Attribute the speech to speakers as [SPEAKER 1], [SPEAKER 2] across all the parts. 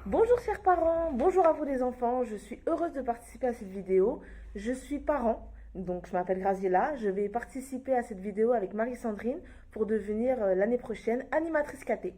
[SPEAKER 1] Bonjour chers parents, bonjour à vous les enfants, je suis heureuse de participer à cette vidéo. Je suis parent, donc je m'appelle Graziella, je vais participer à cette vidéo avec Marie-Sandrine pour devenir l'année prochaine animatrice KT.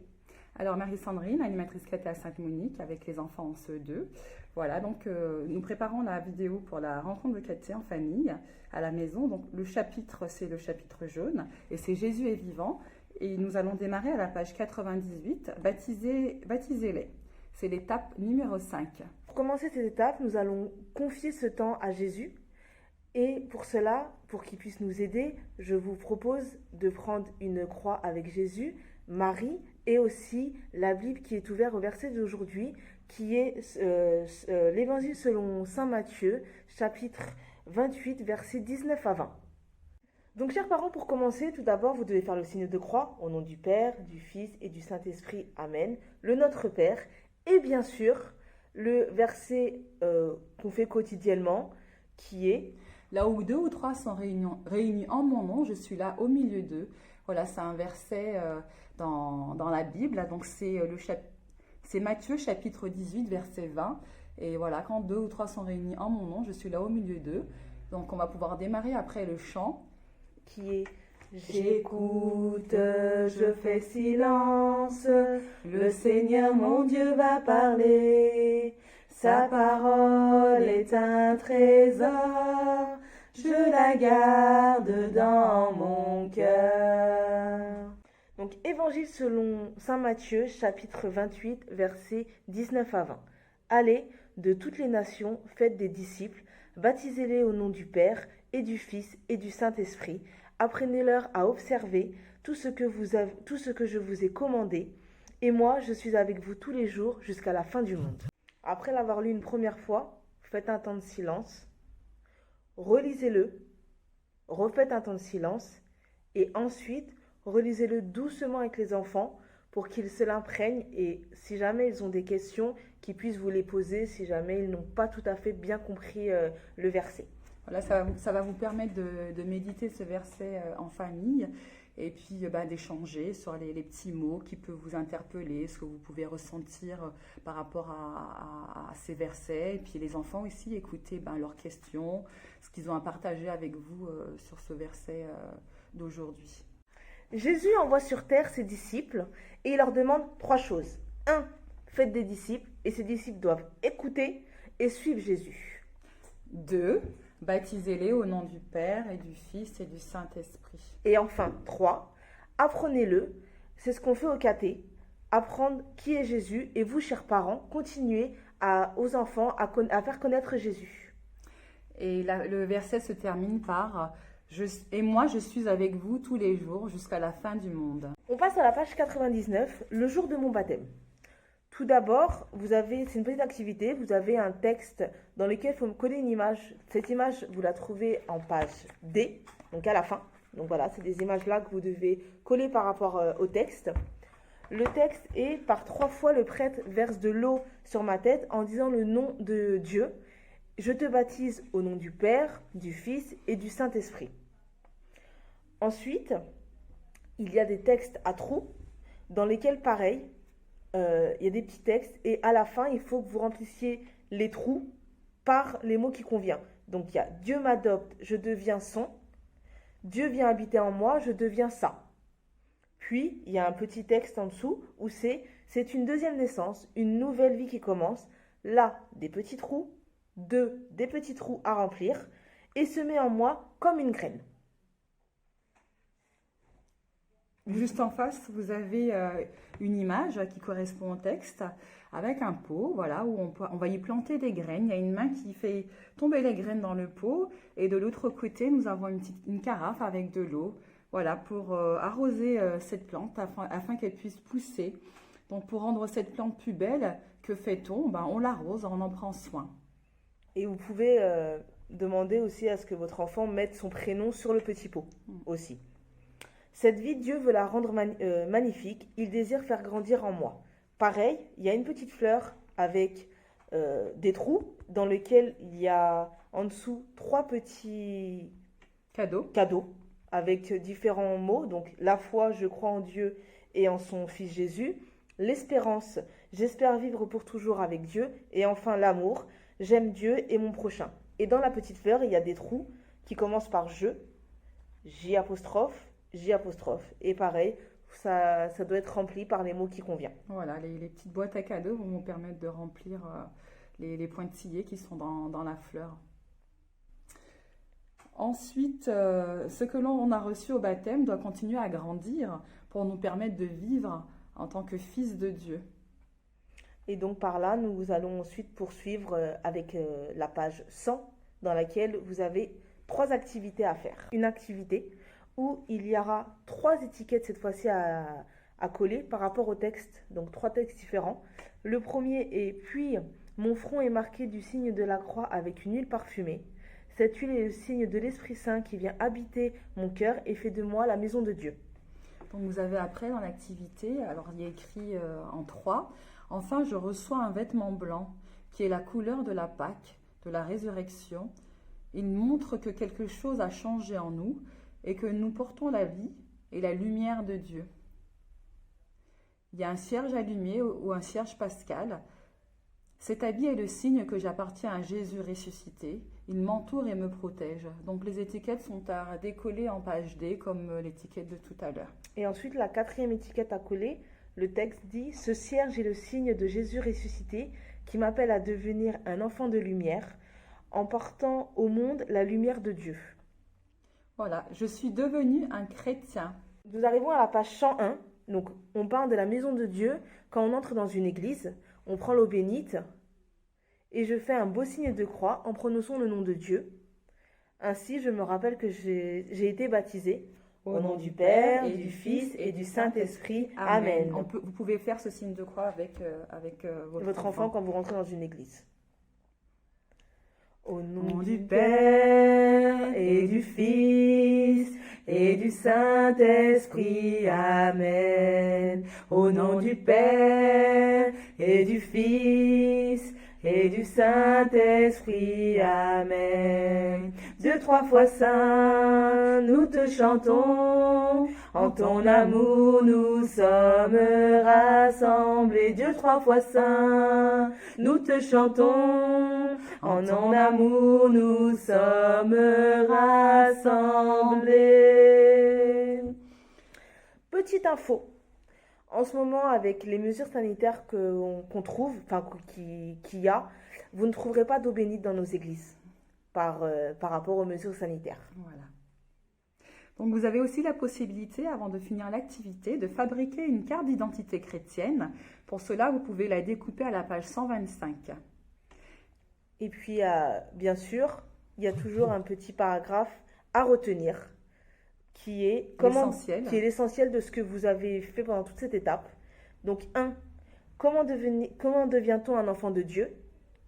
[SPEAKER 2] Alors Marie-Sandrine, animatrice KT à Sainte-Monique avec les enfants en CE2. Voilà, donc nous préparons la vidéo pour la rencontre de KT en famille à la maison. Donc le chapitre, c'est le chapitre jaune et c'est Jésus est vivant. Et nous allons démarrer à la page 98, baptisez-les. C'est l'étape numéro 5.
[SPEAKER 1] Pour commencer cette étape, nous allons confier ce temps à Jésus. Et pour cela, pour qu'il puisse nous aider, je vous propose de prendre une croix avec Jésus, Marie et aussi la Bible qui est ouverte au verset d'aujourd'hui, qui est l'évangile selon saint Matthieu, chapitre 28, versets 19 à 20. Donc, chers parents, pour commencer, tout d'abord, vous devez faire le signe de croix au nom du Père, du Fils et du Saint-Esprit. Amen. Le Notre Père. Et bien sûr, le verset qu'on fait quotidiennement, qui est
[SPEAKER 2] là où 2 ou 3 sont réunis en mon nom, je suis là au milieu d'eux. Voilà, c'est un verset dans la Bible. Donc c'est Matthieu chapitre 18, verset 20. Et voilà, quand 2 ou 3 sont réunis en mon nom, je suis là au milieu d'eux. Donc on va pouvoir démarrer après le chant.
[SPEAKER 1] Qui est J'écoute, je fais silence, le Seigneur mon Dieu va parler, sa parole est un trésor, je la garde dans mon cœur. Donc évangile selon saint Matthieu, chapitre 28, versets 19 à 20. Allez de toutes les nations, faites des disciples, baptisez-les au nom du Père et du Fils et du Saint-Esprit. Apprenez-leur à observer tout ce que je vous ai commandé, et moi je suis avec vous tous les jours jusqu'à la fin du monde. Après l'avoir lu une première fois, faites un temps de silence, relisez-le, refaites un temps de silence, et ensuite relisez-le doucement avec les enfants pour qu'ils se l'imprègnent, et si jamais ils ont des questions, qu'ils puissent vous les poser si jamais ils n'ont pas tout à fait bien compris le verset.
[SPEAKER 2] Voilà, ça va vous permettre de méditer ce verset en famille et puis d'échanger sur les petits mots qui peuvent vous interpeller, ce que vous pouvez ressentir par rapport à ces versets. Et puis les enfants aussi, écoutez leurs questions, ce qu'ils ont à partager avec vous sur ce verset d'aujourd'hui.
[SPEAKER 1] Jésus envoie sur terre ses disciples et il leur demande 3 choses. 1. Faites des disciples et ces disciples doivent écouter et suivre Jésus.
[SPEAKER 2] 2. Baptisez-les au nom du Père et du Fils et du Saint-Esprit.
[SPEAKER 1] Et enfin, 3. Apprenez-le. C'est ce qu'on fait au KT. Apprendre qui est Jésus. Et vous, chers parents, continuez aux enfants à faire connaître Jésus.
[SPEAKER 2] Et le verset se termine par « Et moi, je suis avec vous tous les jours jusqu'à la fin du monde. »
[SPEAKER 1] On passe à la page 99, le jour de mon baptême. Tout d'abord, c'est une petite activité, vous avez un texte dans lequel il faut me coller une image. Cette image, vous la trouvez en page D, donc à la fin. Donc voilà, c'est des images-là que vous devez coller par rapport au texte. Le texte est « Par 3 fois le prêtre verse de l'eau sur ma tête en disant le nom de Dieu. Je te baptise au nom du Père, du Fils et du Saint-Esprit. » Ensuite, il y a des textes à trous dans lesquels, pareil, il y a des petits textes et à la fin, il faut que vous remplissiez les trous par les mots qui conviennent. Donc, il y a « Dieu m'adopte, je deviens son. Dieu vient habiter en moi, je deviens ça. » Puis, il y a un petit texte en dessous où c'est une deuxième naissance, une nouvelle vie qui commence. Là, des petits trous, 2, des petits trous à remplir et semer en moi comme une graine.
[SPEAKER 2] Juste en face, vous avez une image qui correspond au texte avec un pot, voilà, où on va y planter des graines. Il y a une main qui fait tomber les graines dans le pot et de l'autre côté, nous avons une carafe avec de l'eau, voilà, pour arroser cette plante afin qu'elle puisse pousser. Donc pour rendre cette plante plus belle, que fait-on? On l'arrose, on en prend soin.
[SPEAKER 1] Et vous pouvez demander aussi à ce que votre enfant mette son prénom sur le petit pot aussi. Cette vie, Dieu veut la rendre magnifique. Il désire faire grandir en moi. Pareil, il y a une petite fleur avec des trous dans lesquels il y a en dessous 3 petits cadeaux avec différents mots. Donc, la foi, je crois en Dieu et en son Fils Jésus. L'espérance, J'espère vivre pour toujours avec Dieu. Et enfin, l'amour. J'aime Dieu et mon prochain. Et dans la petite fleur, il y a des trous qui commencent par je, J apostrophe, J apostrophe. Et pareil, ça doit être rempli par les mots qui conviennent.
[SPEAKER 2] Voilà, les petites boîtes à cadeaux vont vous permettre de remplir les pointillés qui sont dans la fleur. Ensuite, ce que l'on a reçu au baptême doit continuer à grandir pour nous permettre de vivre en tant que fils de Dieu.
[SPEAKER 1] Et donc par là, nous allons ensuite poursuivre avec la page 100 dans laquelle vous avez 3 activités à faire. Une activité où il y aura 3 étiquettes cette fois-ci à coller par rapport au texte, donc 3 textes différents. Le premier est « Puis mon front est marqué du signe de la croix avec une huile parfumée. Cette huile est le signe de l'Esprit Saint qui vient habiter mon cœur et fait de moi la maison de Dieu. »
[SPEAKER 2] Donc vous avez après dans l'activité, alors il y a écrit en 3, « Enfin je reçois un vêtement blanc qui est la couleur de la Pâque, de la résurrection. Il montre que quelque chose a changé en nous et que nous portons la vie et la lumière de Dieu. » Il y a un cierge allumé ou un cierge pascal. Cet habit est le signe que j'appartiens à Jésus ressuscité. Il m'entoure et me protège. Donc les étiquettes sont à décoller en page D comme l'étiquette de tout à l'heure.
[SPEAKER 1] Et ensuite, la 4e étiquette à coller, le texte dit « Ce cierge est le signe de Jésus ressuscité qui m'appelle à devenir un enfant de lumière en portant au monde la lumière de Dieu. »
[SPEAKER 2] Voilà, je suis devenu un chrétien.
[SPEAKER 1] Nous arrivons à la page 101. Donc, on parle de la maison de Dieu. Quand on entre dans une église, on prend l'eau bénite et je fais un beau signe de croix en prononçant le nom de Dieu. Ainsi, je me rappelle que j'ai été baptisé au nom du Père, du Fils et du Saint-Esprit. Amen.
[SPEAKER 2] Vous pouvez faire ce signe de croix avec
[SPEAKER 1] votre enfant quand vous rentrez dans une église. Au nom
[SPEAKER 2] du
[SPEAKER 1] du Père et du Fils et du Saint-Esprit. Amen. Au nom du Père et du Fils et du Saint-Esprit. Amen. 2, 3 fois saint, nous te chantons. En ton amour, nous sommes rassemblés. 2, 3 fois saint, nous te chantons. En ton amour, nous sommes rassemblés. Petite info. En ce moment, avec les mesures sanitaires qu'on trouve, enfin qu'il y a, vous ne trouverez pas d'eau bénite dans nos églises par rapport aux mesures sanitaires.
[SPEAKER 2] Voilà. Donc vous avez aussi la possibilité, avant de finir l'activité, de fabriquer une carte d'identité chrétienne. Pour cela, vous pouvez la découper à la page 125.
[SPEAKER 1] Et puis, bien sûr, il y a toujours un petit paragraphe à retenir qui est l'essentiel de ce que vous avez fait pendant toute cette étape. Donc, 1, comment devient-on un enfant de Dieu?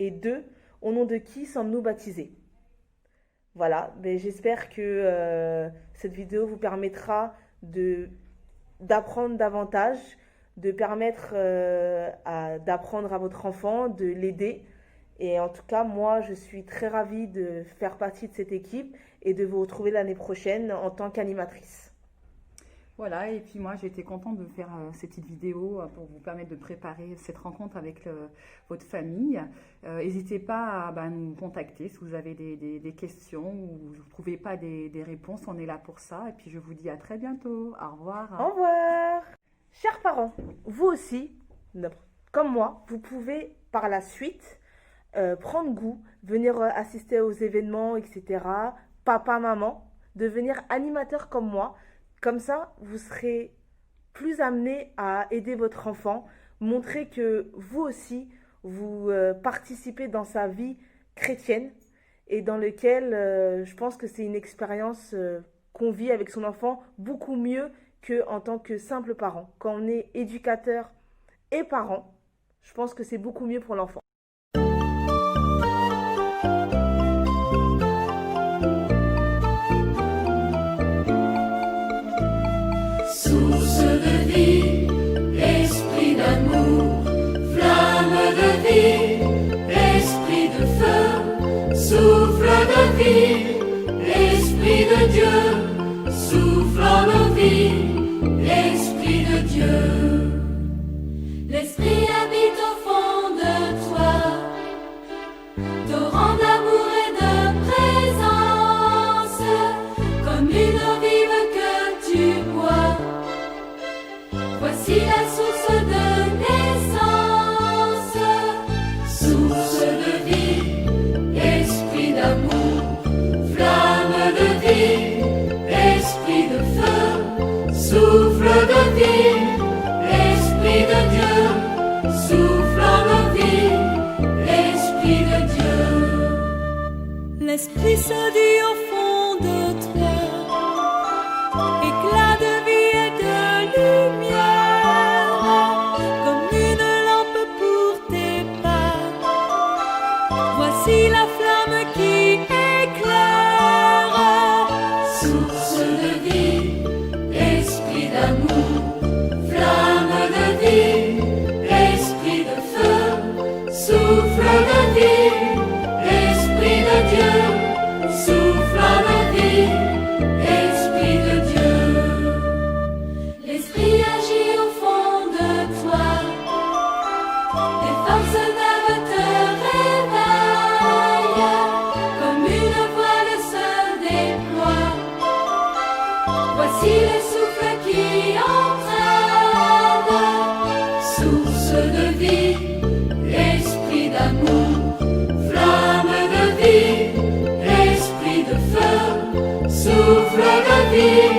[SPEAKER 1] Et 2, au nom de qui sommes-nous baptisés? Voilà, j'espère que cette vidéo vous permettra d'apprendre davantage, de permettre d'apprendre à votre enfant, de l'aider. Et en tout cas, moi, je suis très ravie de faire partie de cette équipe et de vous retrouver l'année prochaine en tant qu'animatrice.
[SPEAKER 2] Voilà, et puis moi, j'ai été contente de faire cette petite vidéo pour vous permettre de préparer cette rencontre avec votre famille. N'hésitez pas à nous contacter si vous avez des questions ou vous ne trouvez pas des réponses. On est là pour ça. Et puis, je vous dis à très bientôt. Au revoir.
[SPEAKER 1] Au revoir. Chers parents, vous aussi, comme moi, vous pouvez par la suite prendre goût, venir assister aux événements, etc. Papa, maman, devenir animateur comme moi. Comme ça, vous serez plus amené à aider votre enfant, montrer que vous aussi, vous participez dans sa vie chrétienne et dans lequel je pense que c'est une expérience qu'on vit avec son enfant beaucoup mieux qu'en tant que simple parent. Quand on est éducateur et parent, je pense que c'est beaucoup mieux pour l'enfant.
[SPEAKER 3] Source de vie, esprit d'amour, flamme de vie, esprit de feu, souffle de vie, esprit de Dieu, souffle en nos vies, esprit de Dieu. L'esprit habite
[SPEAKER 4] L'esprit se dit au fond de toi, éclat de vie et de lumière, comme une lampe pour tes pas. Voici la flamme qui éclaire.
[SPEAKER 3] Source de vie, esprit d'amour, flamme de vie, esprit de feu, souffle de vie, esprit de Dieu, souffle de vie, esprit de Dieu. L'esprit agit au fond de toi, les forces d'âme te réveillent, comme une voile se déploie. Voici le souffle qui entraîne, source de vie, esprit d'amour, flamme de vie, esprit de feu, souffle de vie.